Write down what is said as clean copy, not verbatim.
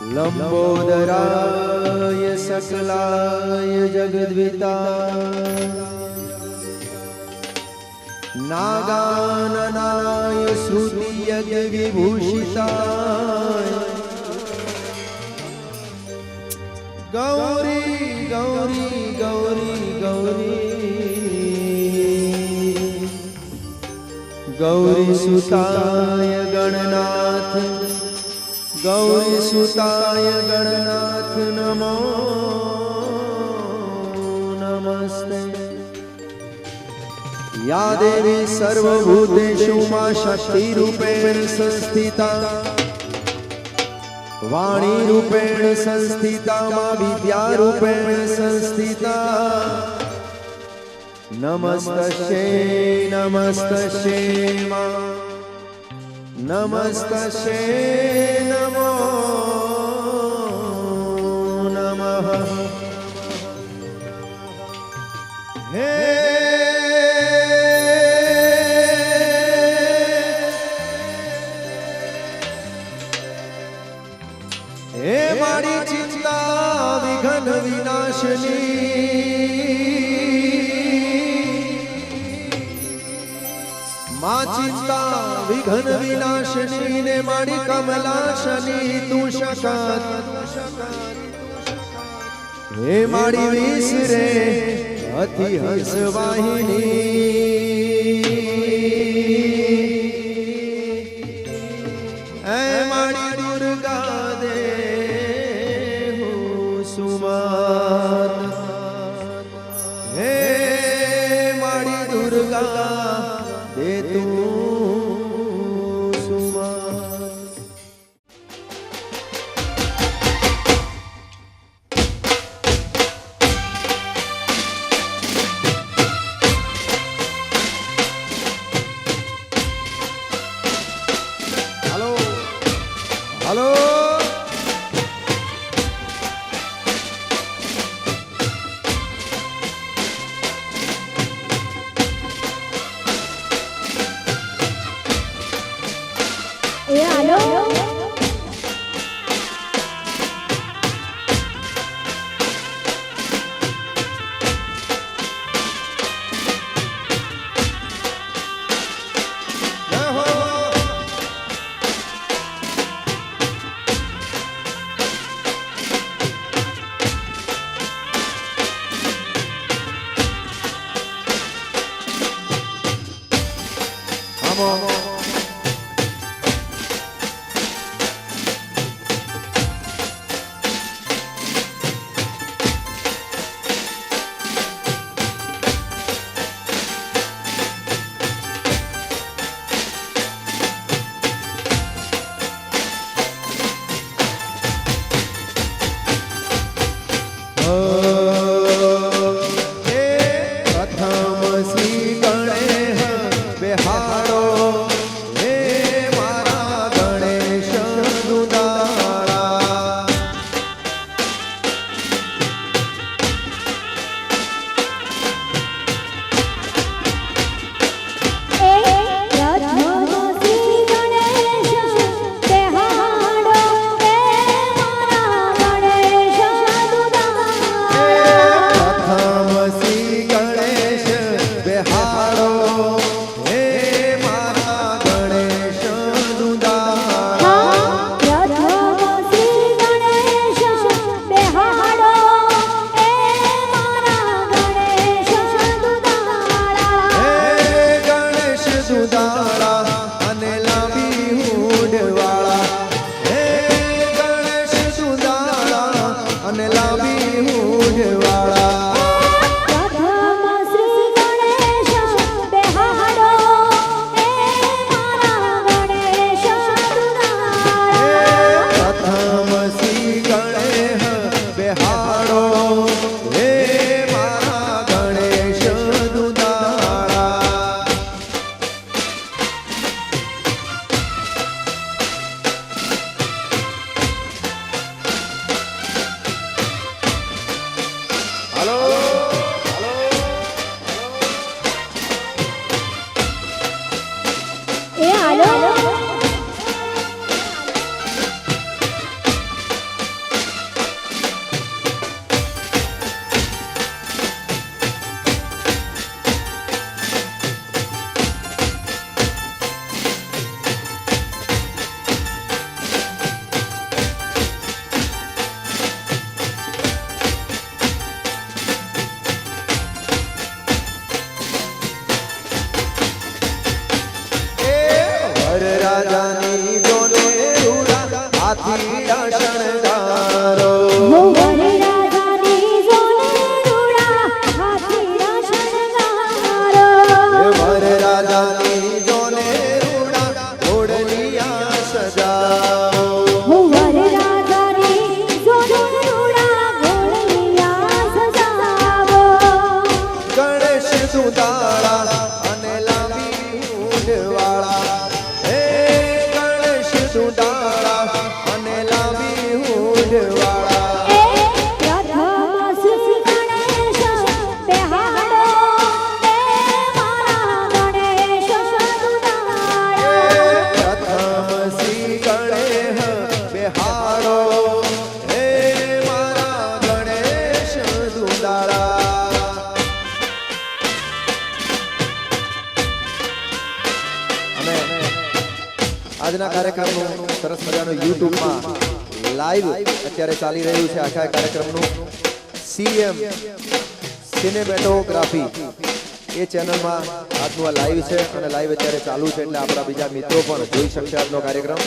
लंबोदराय सकलाय जगद्विताय नागाननाय श्रुतियज्ञ विभूषिताय गौरी गौरी गौरी गौरी गौरी सुताय गणनाथ गौरी सुताय गणनाथ नमो नमस्ते। या देवी सर्वभूतेषु मा शक्तिरूपेण संस्थिता वाणी रूपेण संस्थिता मा विद्यारूपेण संस्थिता नमस्तस्यै नमस्तस्यै मा नमस्तस्यै नमो नमः। हे हे मारी चिंता विघ्न विनाशनी मां चिंता विघ्न विनाशनी ने मारी कमलाशनी तू शकात हे मारी विसरे अति हंस वाहिनी ऐ मारी दुर्गा दे हो सुमत हे मारी दुर्गा दे तू हेलो हेलो બજાવો હું વરરાજાની સોનું રૂડા ઘોડિયા સજાવો ગણેશ દુધાળા અને લાંબી ઊંડવાળા હે ગણેશ દુધાળા અને લાંબી ઊંડવાળા એ પ્રથમ શ્રી ગણેશ બેહાડો એ મારા ગણેશ દુલાળા પ્રથમ શ્રી ગણેશ બેહાડો હે મારા ગણેશ દુધાળા અમે આજના કાર્યક્રમનું સરસ મજાનું યુટ્યુબમાં લાઈવ અત્યારે ચાલી રહ્યું છે આખા કાર્યક્રમનું સીએમ સિનેમેટોગ્રાફી એ ચેનલમાં આજનું આ લાઈવ છે અને લાઈવ અત્યારે ચાલુ છે એટલે આપણા બીજા મિત્રો પણ જોઈ શકશે આજનો કાર્યક્રમ